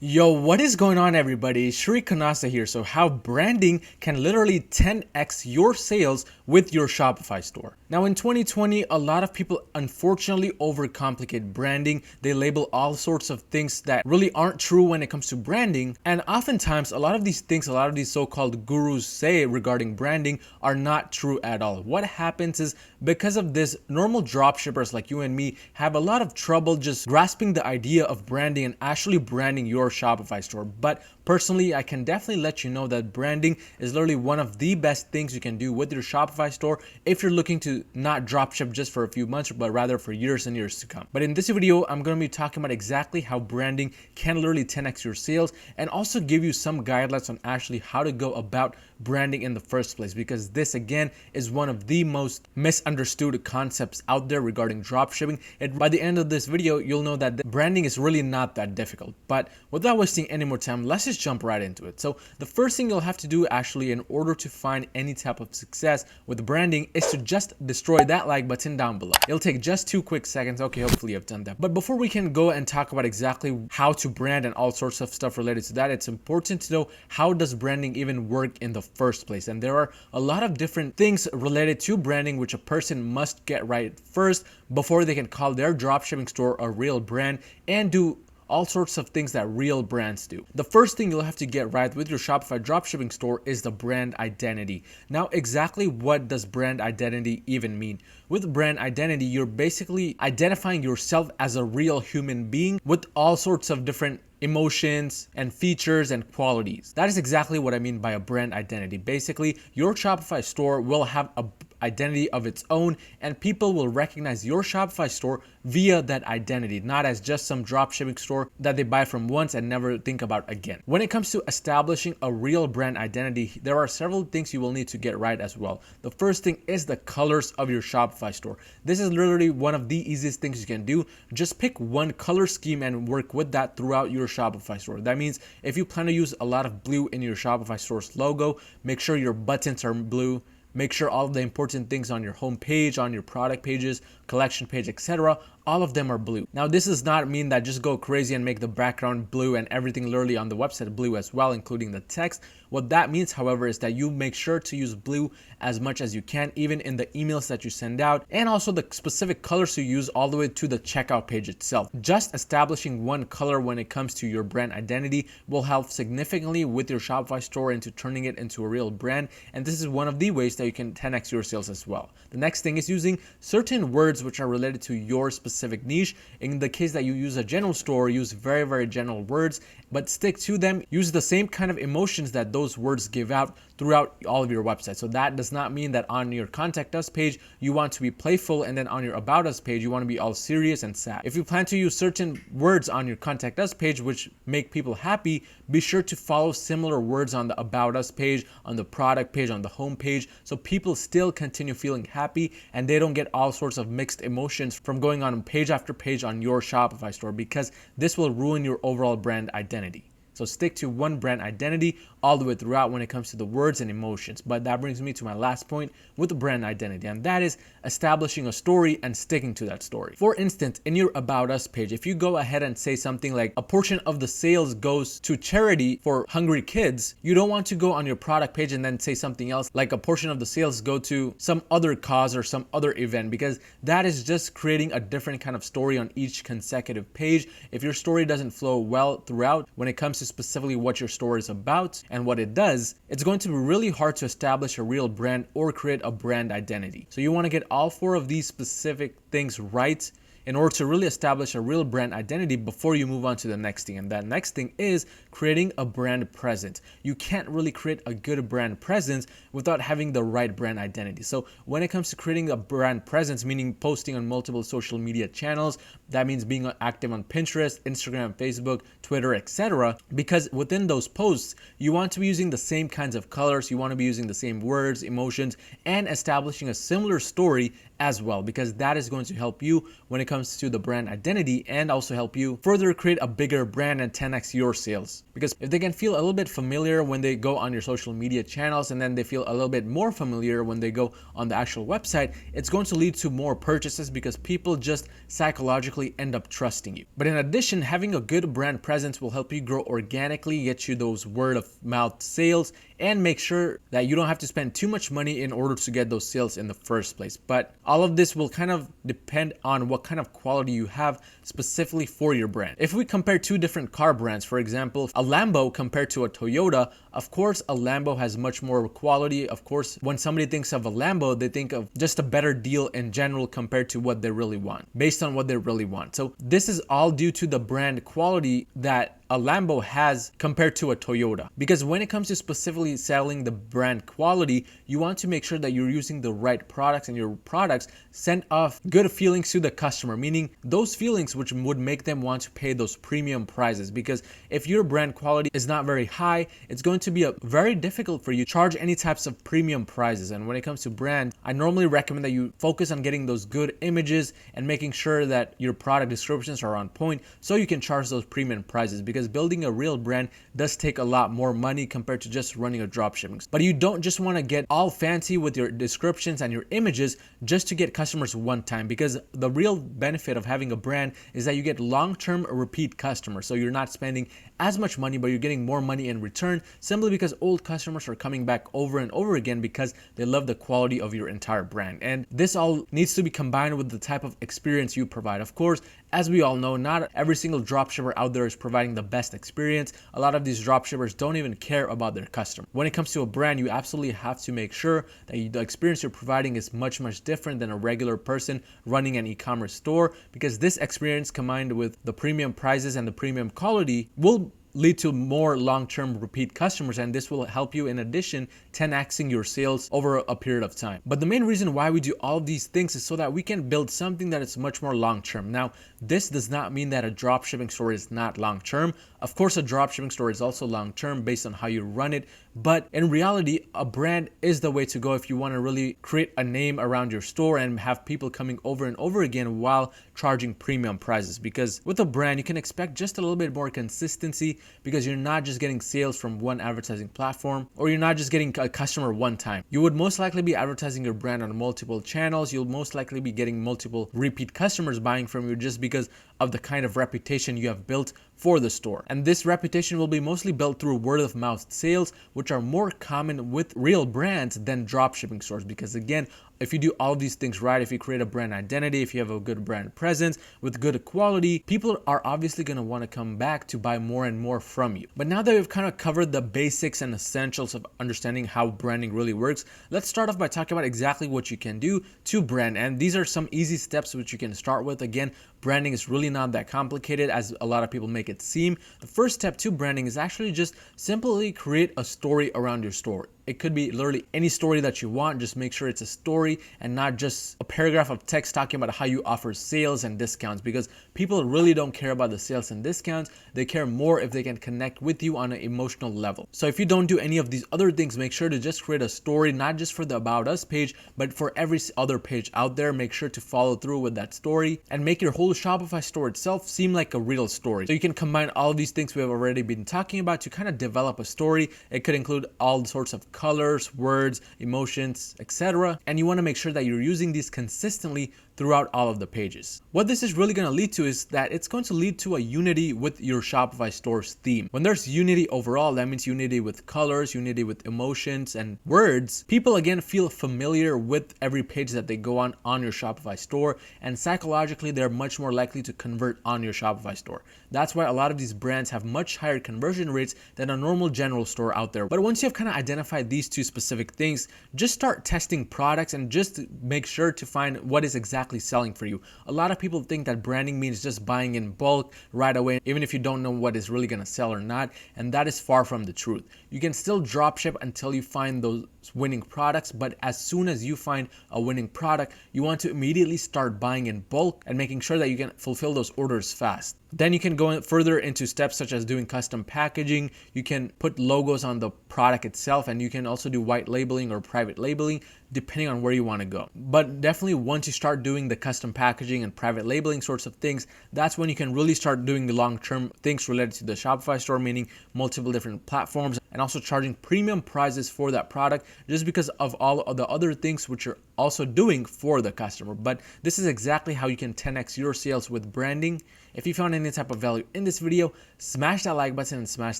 Yo, what is going on everybody? Shri Kanase here. So how branding can literally 10x your sales with your Shopify store. Now in 2020, a lot of people unfortunately overcomplicate branding. They label all sorts of things that really aren't true when it comes to branding. And oftentimes a lot of these things, a lot of these so-called gurus say regarding branding are not true at all. What happens is because of this, normal dropshippers like you and me have a lot of trouble just grasping the idea of branding and actually branding your Shopify store. But personally, I can definitely let you know that branding is literally one of the best things you can do with your Shopify store if you're looking to not dropship just for a few months, but rather for years and years to come. But in this video, I'm going to be talking about exactly how branding can literally 10x your sales and also give you some guidelines on actually how to go about branding in the first place, because this again is one of the most misunderstood concepts out there regarding dropshipping. And by the end of this video, you'll know that branding is really not that difficult. But without wasting any more time, let's just jump right into it. So the first thing you'll have to do actually in order to find any type of success with branding is to just destroy that like button down below. It'll take just 2 quick seconds. Okay, hopefully I've done that. But before we can go and talk about exactly how to brand and all sorts of stuff related to that, it's important to know how does branding even work in the first place. And there are a lot of different things related to branding which a person must get right first before they can call their dropshipping store a real brand and do all sorts of things that real brands do. The first thing you'll have to get right with your Shopify dropshipping store is the brand identity. Now, exactly what does brand identity even mean? With brand identity, you're basically identifying yourself as a real human being with all sorts of different emotions and features and qualities. That is exactly what I mean by a brand identity. Basically, your Shopify store will have a identity of its own, and people will recognize your Shopify store via that identity, not as just some dropshipping store that they buy from once and never think about again. When it comes to establishing a real brand identity, there are several things you will need to get right as well. The first thing is the colors of your Shopify store. This is literally one of the easiest things you can do. Just pick one color scheme and work with that throughout your Shopify store. That means if you plan to use a lot of blue in your Shopify store's logo, make sure your buttons are blue. Make sure all of the important things on your home page, on your product pages, collection page, etc., all of them are blue. Now, this does not mean that just go crazy and make the background blue and everything literally on the website blue as well, including the text. What that means, however, is that you make sure to use blue as much as you can, even in the emails that you send out, and also the specific colors you use all the way to the checkout page itself. Just establishing one color when it comes to your brand identity will help significantly with your Shopify store into turning it into a real brand. And this is one of the ways that you can 10x your sales as well. The next thing is using certain words which are related to your specific niche. In the case that you use a general store, use very general words, but stick to them. Use the same kind of emotions that those words give out throughout all of your website. So that does not mean that on your contact us page you want to be playful and then on your about us page you want to be all serious and sad. If you plan to use certain words on your contact us page which make people happy, be sure to follow similar words on the about us page, on the product page, on the home page, so people still continue feeling happy and they don't get all sorts of mixed emotions from going on page after page on your Shopify store, because this will ruin your overall brand identity. So stick to one brand identity all the way throughout when it comes to the words and emotions. But that brings me to my last point with the brand identity, and that is establishing a story and sticking to that story. For instance, in your About Us page, if you go ahead and say something like a portion of the sales goes to charity for hungry kids, you don't want to go on your product page and then say something else like a portion of the sales go to some other cause or some other event, because that is just creating a different kind of story on each consecutive page. If your story doesn't flow well throughout when it comes to specifically what your store is about and what it does, it's going to be really hard to establish a real brand or create a brand identity. So you want to get all 4 of these specific things right in order to really establish a real brand identity before you move on to the next thing. And that next thing is creating a brand presence. You can't really create a good brand presence without having the right brand identity. So when it comes to creating a brand presence, meaning posting on multiple social media channels, that means being active on Pinterest, Instagram, Facebook, Twitter, etc. Because within those posts, you want to be using the same kinds of colors, you want to be using the same words, emotions, and establishing a similar story as well, because that is going to help you when it comes comes to the brand identity and also help you further create a bigger brand and 10x your sales. Because if they can feel a little bit familiar when they go on your social media channels, and then they feel a little bit more familiar when they go on the actual website, it's going to lead to more purchases because people just psychologically end up trusting you. But in addition, having a good brand presence will help you grow organically, get you those word of mouth sales, and make sure that you don't have to spend too much money in order to get those sales in the first place. But all of this will kind of depend on what kind of quality you have specifically for your brand. If we compare two different car brands, for example, a Lambo compared to a Toyota, of course, a Lambo has much more quality. Of course, when somebody thinks of a Lambo, they think of just a better deal in general compared to what they really want, based on what they really want. So this is all due to the brand quality that a Lambo has compared to a Toyota. Because when it comes to specifically selling the brand quality, you want to make sure that you're using the right products and your products send off good feelings to the customer, meaning those feelings which would make them want to pay those premium prices. Because if your brand quality is not very high, it's going to be very difficult for you to charge any types of premium prices. And when it comes to brand, I normally recommend that you focus on getting those good images and making sure that your product descriptions are on point so you can charge those premium prices. Because building a real brand does take a lot more money compared to just running a dropshipping. But you don't just want to get all fancy with your descriptions and your images just to get customers one time, because the real benefit of having a brand is that you get long-term repeat customers. So you're not spending as much money, but you're getting more money in return, simply because old customers are coming back over and over again because they love the quality of your entire brand. And this all needs to be combined with the type of experience you provide. Of course, as we all know, not every single dropshipper out there is providing the best experience. A lot of these dropshippers don't even care about their customer. When it comes to a brand, you absolutely have to make sure that the experience you're providing is much different than a regular person running an e-commerce store, because this experience combined with the premium prices and the premium quality will lead to more long-term repeat customers, and this will help you in addition 10xing your sales over a period of time. But the main reason why we do all of these things is so that we can build something that is much more long-term. Now, this does not mean that a dropshipping store is not long-term. Of course, a dropshipping store is also long-term based on how you run it, but in reality, a brand is the way to go if you want to really create a name around your store and have people coming over and over again while charging premium prices. Because with a brand, you can expect just a little bit more consistency, because you're not just getting sales from one advertising platform, or you're not just getting a customer one time. You would most likely be advertising your brand on multiple channels. You'll most likely be getting multiple repeat customers buying from you just because of the kind of reputation you have built for the store. And this reputation will be mostly built through word of mouth sales, which are more common with real brands than dropshipping stores. Because again, if you do all these things right, if you create a brand identity, if you have a good brand presence with good quality, people are obviously going to want to come back to buy more and more from you. But now that we've kind of covered the basics and essentials of understanding how branding really works, let's start off by talking about exactly what you can do to brand. And these are some easy steps which you can start with. Again, branding is really not that complicated as a lot of people make it seem. The first step to branding is actually just simply create a story around your store. It could be literally any story that you want. Just make sure it's a story and not just a paragraph of text talking about how you offer sales and discounts, because people really don't care about the sales and discounts. They care more if they can connect with you on an emotional level. So if you don't do any of these other things, make sure to just create a story, not just for the About Us page, but for every other page out there. Make sure to follow through with that story and make your whole Shopify store itself seem like a real story. So you can combine all of these things we have already been talking about to kind of develop a story. It could include all sorts of colors, words, emotions, etc. And you want to make sure that you're using these consistently throughout all of the pages. What this is really going to lead to is that it's going to lead to a unity with your Shopify store's theme. When there's unity overall, that means unity with colors, unity with emotions and words. People again feel familiar with every page that they go on your Shopify store, and psychologically they're much more likely to convert on your Shopify store. That's why a lot of these brands have much higher conversion rates than a normal general store out there. But once you have kind of identified these two specific things, just start testing products and just make sure to find what is exactly selling for you. A lot of people think that branding means just buying in bulk right away, even if you don't know what is really going to sell or not, and that is far from the truth. You can still drop ship until you find those winning products, but as soon as you find a winning product, you want to immediately start buying in bulk and making sure that you can fulfill those orders fast. Then you can go further into steps such as doing custom packaging. You can put logos on the product itself, and you can also do white labeling or private labeling depending on where you want to go. But definitely once you start doing the custom packaging and private labeling sorts of things, that's when you can really start doing the long-term things related to the Shopify store, meaning multiple different platforms and also charging premium prices for that product just because of all of the other things which you're also doing for the customer. But this is exactly how you can 10x your sales with branding. If you found any type of value in this video, smash that like button and smash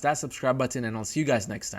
that subscribe button, and I'll see you guys next time.